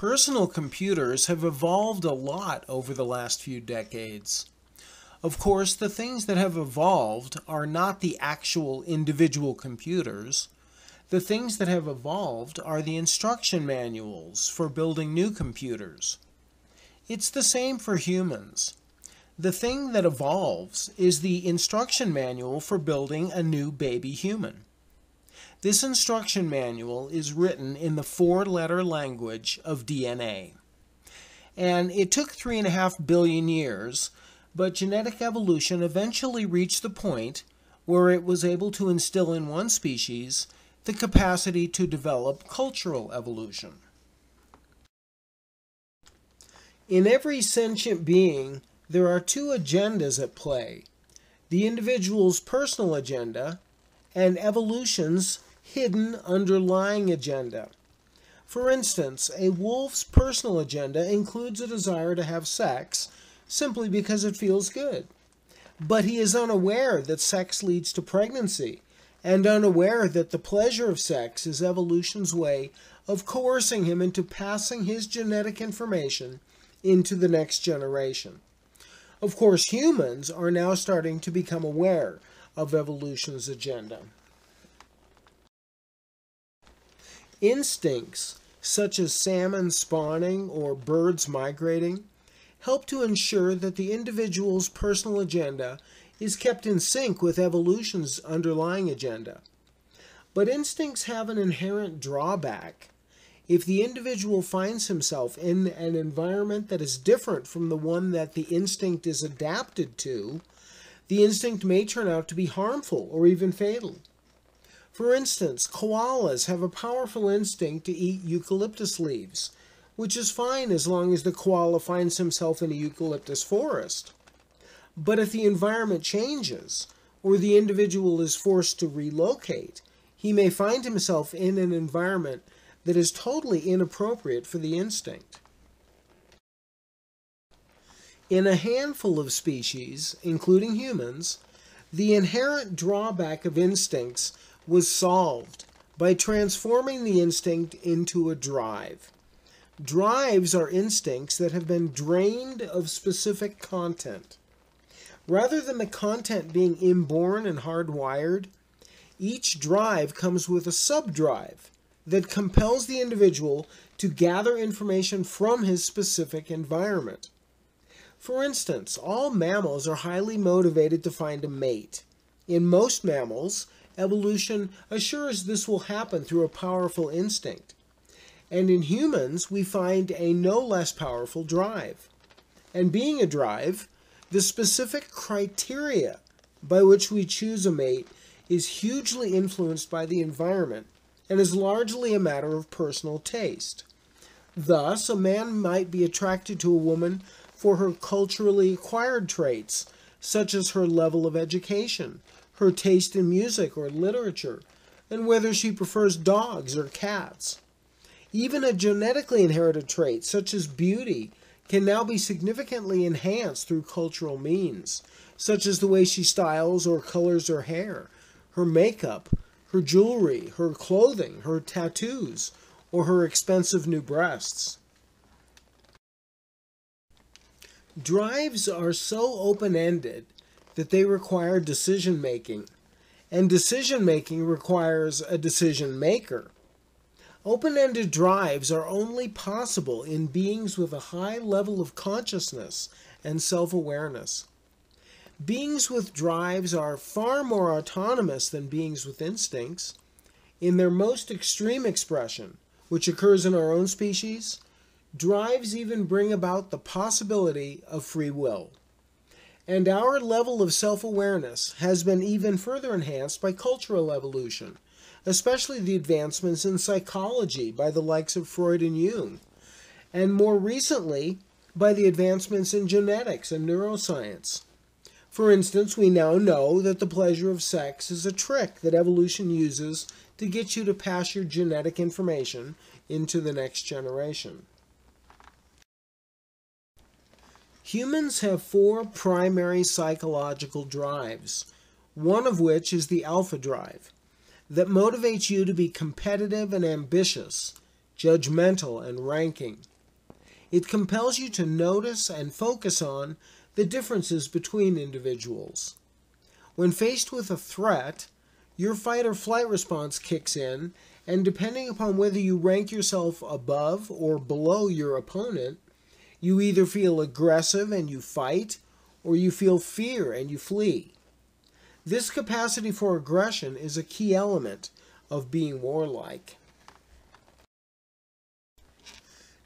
Personal computers have evolved a lot over the last few decades. Of course, the things that have evolved are not the actual individual computers. The things that have evolved are the instruction manuals for building new computers. It's the same for humans. The thing that evolves is the instruction manual for building a new baby human. This instruction manual is written in the four-letter language of DNA. And it took 3.5 billion years, but genetic evolution eventually reached the point where it was able to instill in one species the capacity to develop cultural evolution. In every sentient being, there are two agendas at play: the individual's personal agenda and evolution's hidden underlying agenda. For instance, a wolf's personal agenda includes a desire to have sex simply because it feels good. But he is unaware that sex leads to pregnancy, and unaware that the pleasure of sex is evolution's way of coercing him into passing his genetic information into the next generation. Of course, humans are now starting to become aware of evolution's agenda. Instincts, such as salmon spawning or birds migrating, help to ensure that the individual's personal agenda is kept in sync with evolution's underlying agenda. But instincts have an inherent drawback. If the individual finds himself in an environment that is different from the one that the instinct is adapted to, the instinct may turn out to be harmful or even fatal. For instance, koalas have a powerful instinct to eat eucalyptus leaves, which is fine as long as the koala finds himself in a eucalyptus forest. But if the environment changes, or the individual is forced to relocate, he may find himself in an environment that is totally inappropriate for the instinct. In a handful of species, including humans, the inherent drawback of instincts was solved by transforming the instinct into a drive. Drives are instincts that have been drained of specific content. Rather than the content being inborn and hardwired, each drive comes with a subdrive that compels the individual to gather information from his specific environment. For instance, all mammals are highly motivated to find a mate. In most mammals, evolution assures this will happen through a powerful instinct. And in humans, we find a no less powerful drive. And being a drive, the specific criteria by which we choose a mate is hugely influenced by the environment and is largely a matter of personal taste. Thus, a man might be attracted to a woman for her culturally acquired traits, such as her level of education, her taste in music or literature, and whether she prefers dogs or cats. Even a genetically inherited trait, such as beauty, can now be significantly enhanced through cultural means, such as the way she styles or colors her hair, her makeup, her jewelry, her clothing, her tattoos, or her expensive new breasts. Drives are so open-ended that they require decision-making, and decision-making requires a decision-maker. Open-ended drives are only possible in beings with a high level of consciousness and self-awareness. Beings with drives are far more autonomous than beings with instincts. In their most extreme expression, which occurs in our own species, drives even bring about the possibility of free will. And our level of self-awareness has been even further enhanced by cultural evolution, especially the advancements in psychology by the likes of Freud and Jung, and more recently by the advancements in genetics and neuroscience. For instance, we now know that the pleasure of sex is a trick that evolution uses to get you to pass your genetic information into the next generation. Humans have 4 primary psychological drives, one of which is the alpha drive, that motivates you to be competitive and ambitious, judgmental and ranking, It compels you to notice and focus on the differences between individuals. When faced with a threat, your fight or flight response kicks in, and depending upon whether you rank yourself above or below your opponent, you either feel aggressive and you fight, or you feel fear and you flee. This capacity for aggression is a key element of being warlike.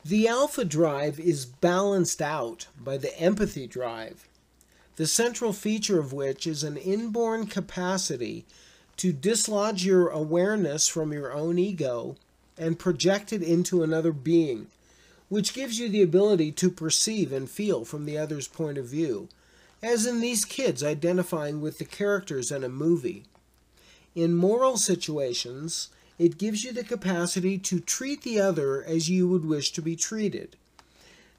The alpha drive is balanced out by the empathy drive, the central feature of which is an inborn capacity to dislodge your awareness from your own ego and project it into another being, which gives you the ability to perceive and feel from the other's point of view, as in these kids identifying with the characters in a movie. In moral situations, it gives you the capacity to treat the other as you would wish to be treated.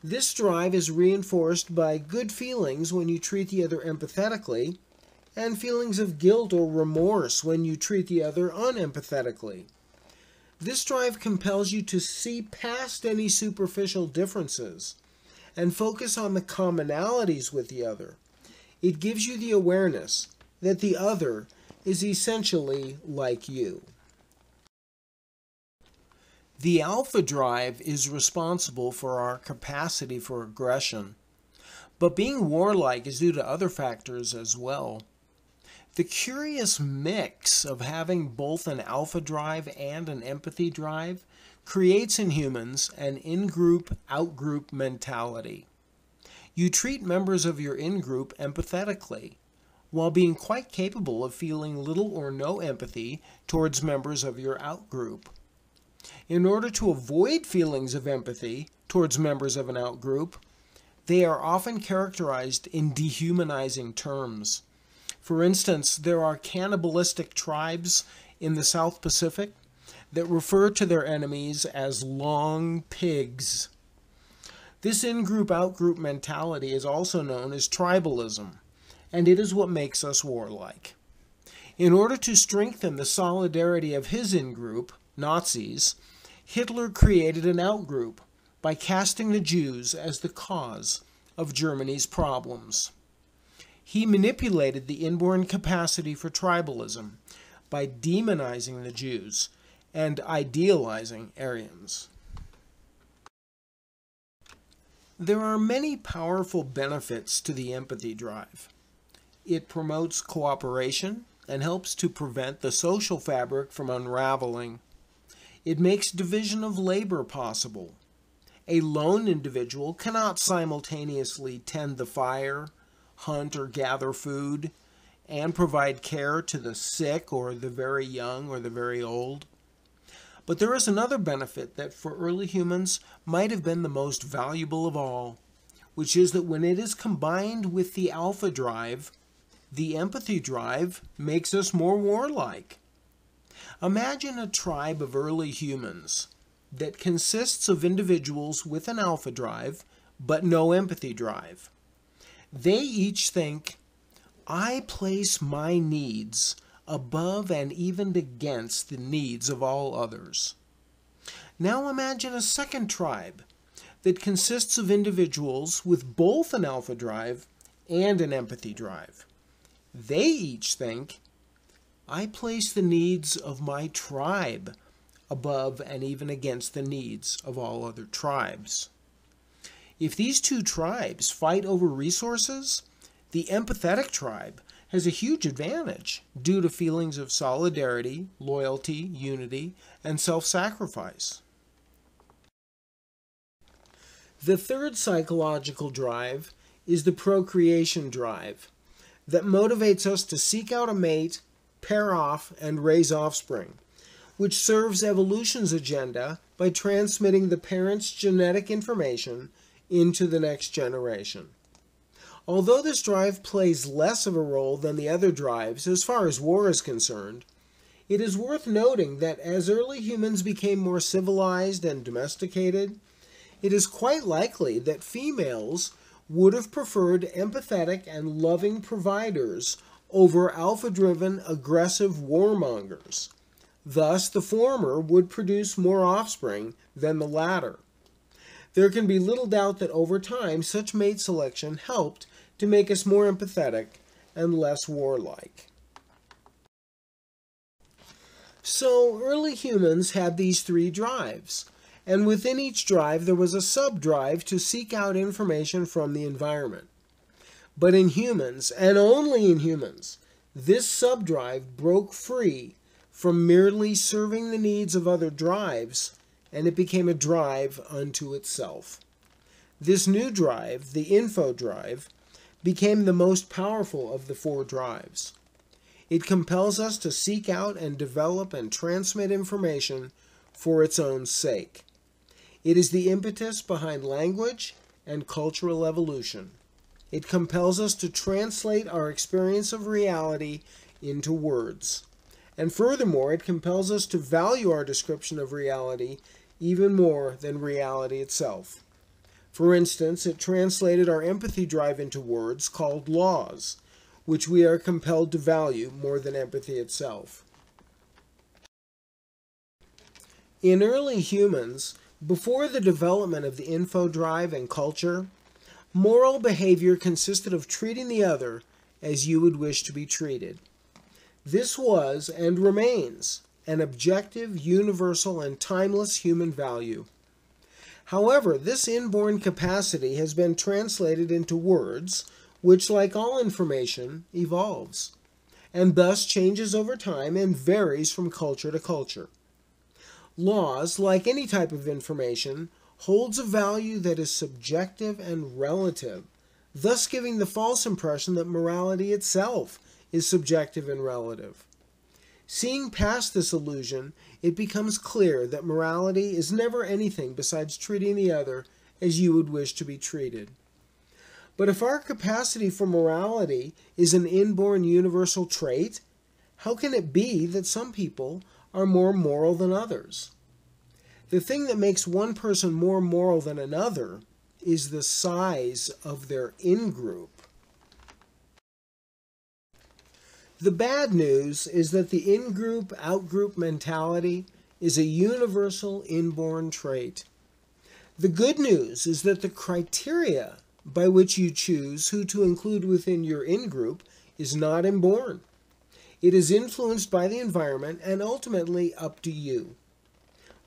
This drive is reinforced by good feelings when you treat the other empathetically, and feelings of guilt or remorse when you treat the other unempathetically. This drive compels you to see past any superficial differences and focus on the commonalities with the other. It gives you the awareness that the other is essentially like you. The alpha drive is responsible for our capacity for aggression, but being warlike is due to other factors as well. The curious mix of having both an alpha drive and an empathy drive creates in humans an in-group, out-group mentality. You treat members of your in-group empathetically, while being quite capable of feeling little or no empathy towards members of your out-group. In order to avoid feelings of empathy towards members of an out-group, they are often characterized in dehumanizing terms. For instance, there are cannibalistic tribes in the South Pacific that refer to their enemies as long pigs. This in-group, out-group mentality is also known as tribalism, and it is what makes us warlike. In order to strengthen the solidarity of his in-group, Nazis, Hitler created an out-group by casting the Jews as the cause of Germany's problems. He manipulated the inborn capacity for tribalism by demonizing the Jews and idealizing Aryans. There are many powerful benefits to the empathy drive. It promotes cooperation and helps to prevent the social fabric from unraveling. It makes division of labor possible. A lone individual cannot simultaneously tend the fire, hunt or gather food, and provide care to the sick or the very young or the very old. But there is another benefit that for early humans might have been the most valuable of all, which is that when it is combined with the alpha drive, the empathy drive makes us more warlike. Imagine a tribe of early humans that consists of individuals with an alpha drive but no empathy drive. They each think, I place my needs above and even against the needs of all others. Now imagine a second tribe that consists of individuals with both an alpha drive and an empathy drive. They each think, I place the needs of my tribe above and even against the needs of all other tribes. If these two tribes fight over resources, the empathetic tribe has a huge advantage due to feelings of solidarity, loyalty, unity, and self-sacrifice. The third psychological drive is the procreation drive that motivates us to seek out a mate, pair off, and raise offspring, which serves evolution's agenda by transmitting the parent's genetic information into the next generation. Although this drive plays less of a role than the other drives as far as war is concerned, it is worth noting that as early humans became more civilized and domesticated, it is quite likely that females would have preferred empathetic and loving providers over alpha-driven, aggressive warmongers. Thus, the former would produce more offspring than the latter. There can be little doubt that over time, such mate selection helped to make us more empathetic and less warlike. So, early humans had these three drives, and within each drive there was a sub-drive to seek out information from the environment. But in humans, and only in humans, this sub-drive broke free from merely serving the needs of other drives, and it became a drive unto itself. This new drive, the info drive, became the most powerful of the four drives. It compels us to seek out and develop and transmit information for its own sake. It is the impetus behind language and cultural evolution. It compels us to translate our experience of reality into words. And furthermore, it compels us to value our description of reality even more than reality itself. For instance, it translated our empathy drive into words called laws, which we are compelled to value more than empathy itself. In early humans, before the development of the info drive and culture, moral behavior consisted of treating the other as you would wish to be treated. This was, and remains, an objective, universal, and timeless human value. However, this inborn capacity has been translated into words, which, like all information, evolves, and thus changes over time and varies from culture to culture. Laws, like any type of information, holds a value that is subjective and relative, thus giving the false impression that morality itself is subjective and relative. Seeing past this illusion, it becomes clear that morality is never anything besides treating the other as you would wish to be treated. But if our capacity for morality is an inborn universal trait, how can it be that some people are more moral than others? The thing that makes one person more moral than another is the size of their in-group. The bad news is that the in-group, out-group mentality is a universal inborn trait. The good news is that the criteria by which you choose who to include within your in-group is not inborn. It is influenced by the environment and ultimately up to you.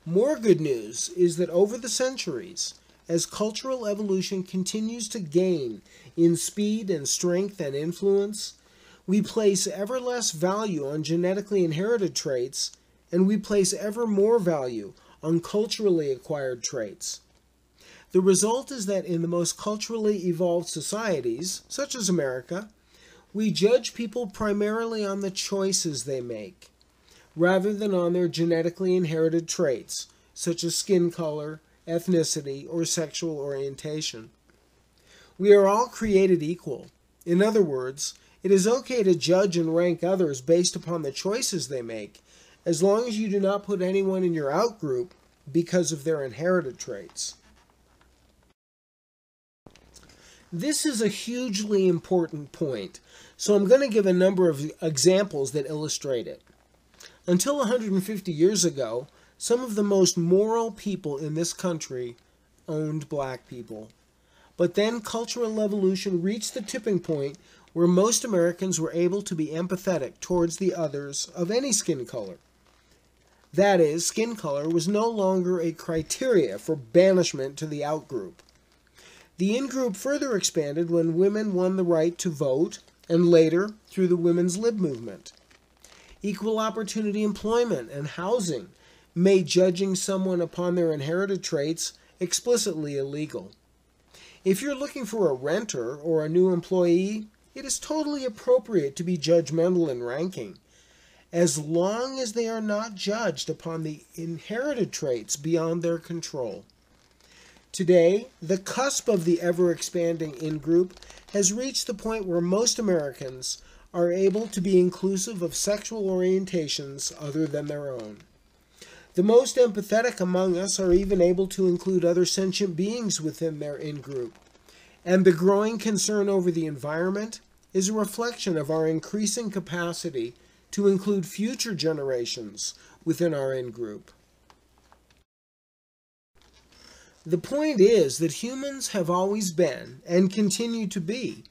More good news is that over the centuries, as cultural evolution continues to gain in speed and strength and influence, we place ever less value on genetically inherited traits, and we place ever more value on culturally acquired traits. The result is that in the most culturally evolved societies, such as America, we judge people primarily on the choices they make, rather than on their genetically inherited traits, such as skin color, ethnicity, or sexual orientation. We are all created equal. In other words, it is okay to judge and rank others based upon the choices they make, as long as you do not put anyone in your outgroup because of their inherited traits. This is a hugely important point, so I'm going to give a number of examples that illustrate it. Until 150 years ago, some of the most moral people in this country owned black people. But then cultural evolution reached the tipping point where most Americans were able to be empathetic towards the others of any skin color. That is, skin color was no longer a criteria for banishment to the outgroup. The in-group further expanded when women won the right to vote, and later through the women's lib movement. Equal opportunity employment and housing made judging someone upon their inherited traits explicitly illegal. If you're looking for a renter or a new employee, it is totally appropriate to be judgmental in ranking, as long as they are not judged upon the inherited traits beyond their control. Today, the cusp of the ever-expanding in-group has reached the point where most Americans are able to be inclusive of sexual orientations other than their own. The most empathetic among us are even able to include other sentient beings within their in-group. And the growing concern over the environment is a reflection of our increasing capacity to include future generations within our in-group. The point is that humans have always been, and continue to be,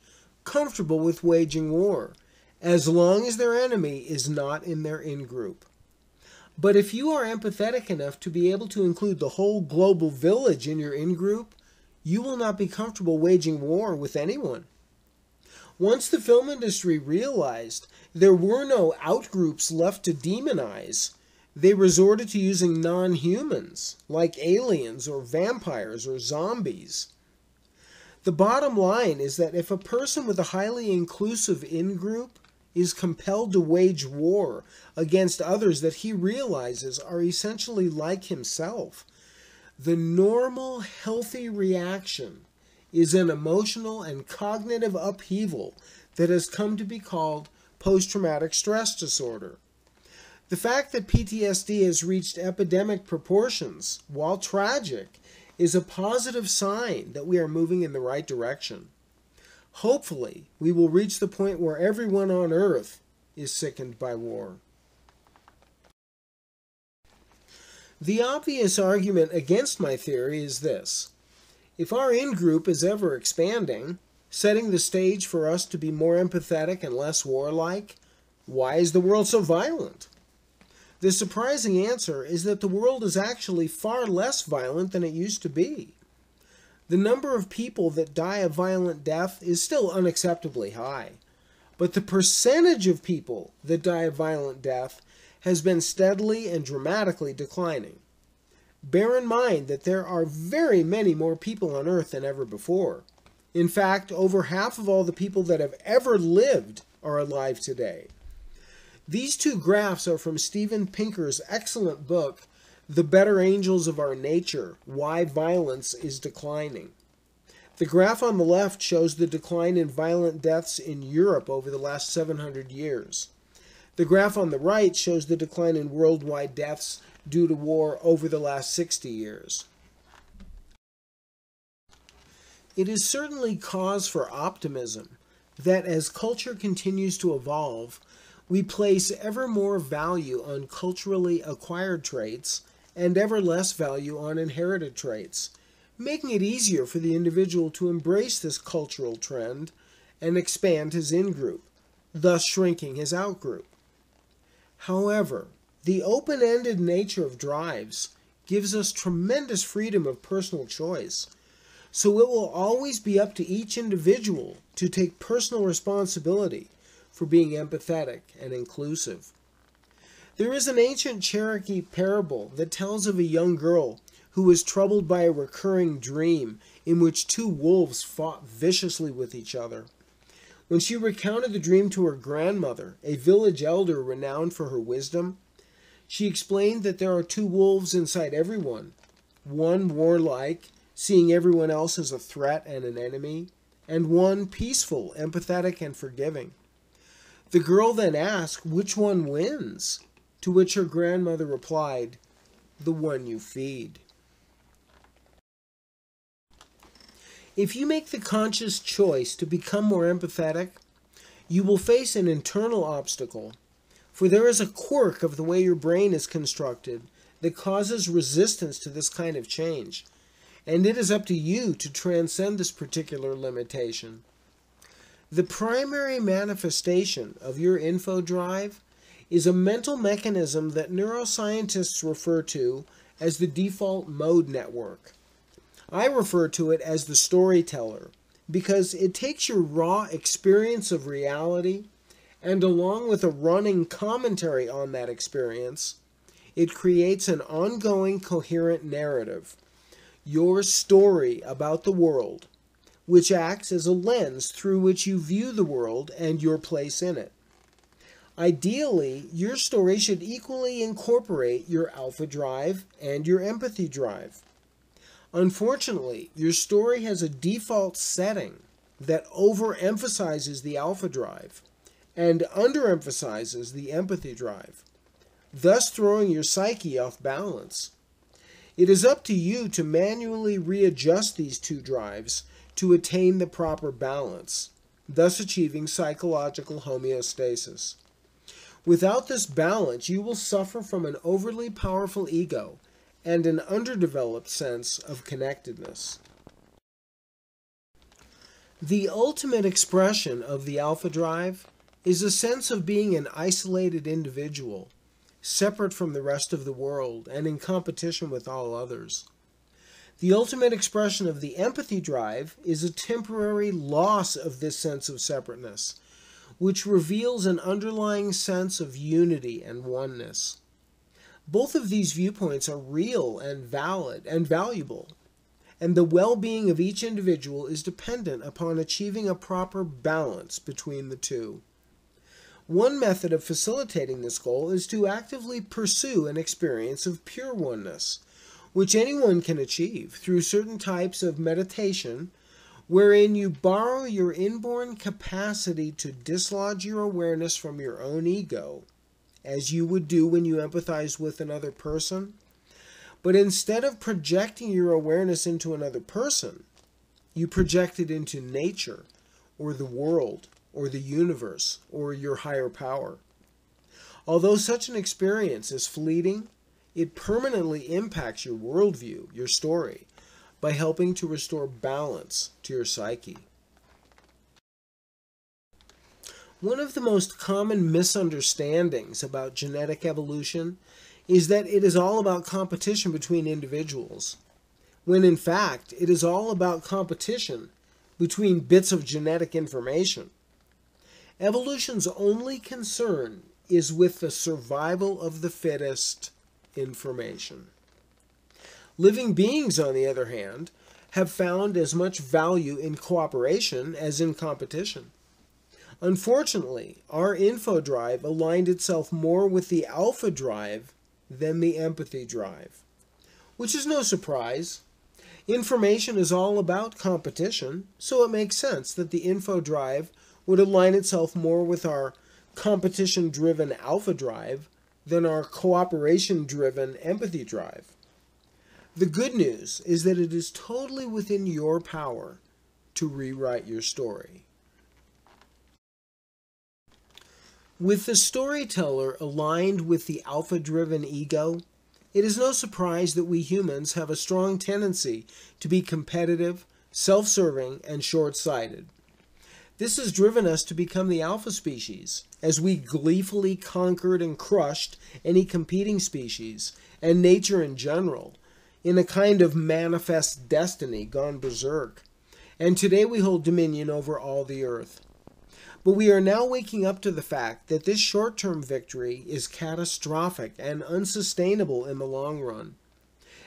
comfortable with waging war, as long as their enemy is not in their in-group. But if you are empathetic enough to be able to include the whole global village in your in-group, you will not be comfortable waging war with anyone. Once the film industry realized there were no outgroups left to demonize, they resorted to using non-humans, like aliens or vampires or zombies. The bottom line is that if a person with a highly inclusive in-group is compelled to wage war against others that he realizes are essentially like himself, the normal, healthy reaction is an emotional and cognitive upheaval that has come to be called post-traumatic stress disorder. The fact that PTSD has reached epidemic proportions, while tragic, is a positive sign that we are moving in the right direction. Hopefully, we will reach the point where everyone on Earth is sickened by war. The obvious argument against my theory is this. If our in-group is ever expanding, setting the stage for us to be more empathetic and less warlike, why is the world so violent? The surprising answer is that the world is actually far less violent than it used to be. The number of people that die a violent death is still unacceptably high, but the percentage of people that die a violent death has been steadily and dramatically declining. Bear in mind that there are very many more people on Earth than ever before. In fact, over half of all the people that have ever lived are alive today. These two graphs are from Steven Pinker's excellent book, The Better Angels of Our Nature, Why Violence is Declining. The graph on the left shows the decline in violent deaths in Europe over the last 700 years. The graph on the right shows the decline in worldwide deaths due to war over the last 60 years. It is certainly cause for optimism that as culture continues to evolve, we place ever more value on culturally acquired traits and ever less value on inherited traits, making it easier for the individual to embrace this cultural trend and expand his in-group, thus shrinking his out-group. However, the open-ended nature of drives gives us tremendous freedom of personal choice, so it will always be up to each individual to take personal responsibility for being empathetic and inclusive. There is an ancient Cherokee parable that tells of a young girl who was troubled by a recurring dream in which two wolves fought viciously with each other. When she recounted the dream to her grandmother, a village elder renowned for her wisdom, she explained that there are two wolves inside everyone, one warlike, seeing everyone else as a threat and an enemy, and one peaceful, empathetic, and forgiving. The girl then asked which one wins, to which her grandmother replied, "The one you feed." If you make the conscious choice to become more empathetic, you will face an internal obstacle, for there is a quirk of the way your brain is constructed that causes resistance to this kind of change, and it is up to you to transcend this particular limitation. The primary manifestation of your info drive is a mental mechanism that neuroscientists refer to as the default mode network. I refer to it as the storyteller because it takes your raw experience of reality and along with a running commentary on that experience, it creates an ongoing coherent narrative, your story about the world, which acts as a lens through which you view the world and your place in it. Ideally, your story should equally incorporate your alpha drive and your empathy drive. Unfortunately, your story has a default setting that overemphasizes the alpha drive and underemphasizes the empathy drive, thus throwing your psyche off balance. It is up to you to manually readjust these two drives to attain the proper balance, thus achieving psychological homeostasis. Without this balance, you will suffer from an overly powerful ego and an underdeveloped sense of connectedness. The ultimate expression of the alpha drive is a sense of being an isolated individual, separate from the rest of the world and in competition with all others. The ultimate expression of the empathy drive is a temporary loss of this sense of separateness, which reveals an underlying sense of unity and oneness. Both of these viewpoints are real and valid and valuable, and the well-being of each individual is dependent upon achieving a proper balance between the two. One method of facilitating this goal is to actively pursue an experience of pure oneness, which anyone can achieve through certain types of meditation, wherein you borrow your inborn capacity to dislodge your awareness from your own ego, as you would do when you empathize with another person. But instead of projecting your awareness into another person, you project it into nature, or the world, or the universe, or your higher power. Although such an experience is fleeting, it permanently impacts your worldview, your story, by helping to restore balance to your psyche. One of the most common misunderstandings about genetic evolution is that it is all about competition between individuals, when in fact it is all about competition between bits of genetic information. Evolution's only concern is with the survival of the fittest information. Living beings, on the other hand, have found as much value in cooperation as in competition. Unfortunately, our info drive aligned itself more with the alpha drive than the empathy drive, which is no surprise. Information is all about competition, so it makes sense that the info drive would align itself more with our competition-driven alpha drive than our cooperation-driven empathy drive. The good news is that it is totally within your power to rewrite your story. With the storyteller aligned with the alpha-driven ego, it is no surprise that we humans have a strong tendency to be competitive, self-serving, and short-sighted. This has driven us to become the alpha species, as we gleefully conquered and crushed any competing species, and nature in general, in a kind of manifest destiny gone berserk. And today we hold dominion over all the earth. But we are now waking up to the fact that this short-term victory is catastrophic and unsustainable in the long run.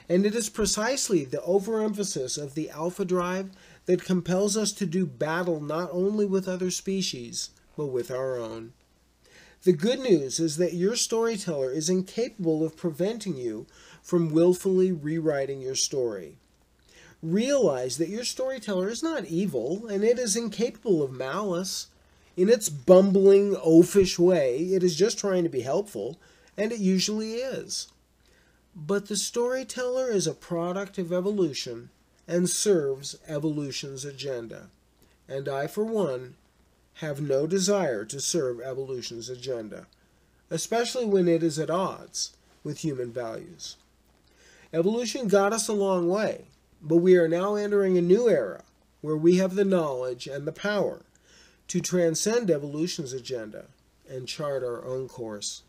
And it is precisely the overemphasis of the alpha drive that compels us to do battle not only with other species, but with our own. The good news is that your storyteller is incapable of preventing you from willfully rewriting your story. Realize that your storyteller is not evil, and it is incapable of malice. In its bumbling, oafish way, it is just trying to be helpful, and it usually is. But the storyteller is a product of evolution and serves evolution's agenda. And I, for one, have no desire to serve evolution's agenda, especially when it is at odds with human values. Evolution got us a long way, but we are now entering a new era where we have the knowledge and the power to transcend evolution's agenda and chart our own course.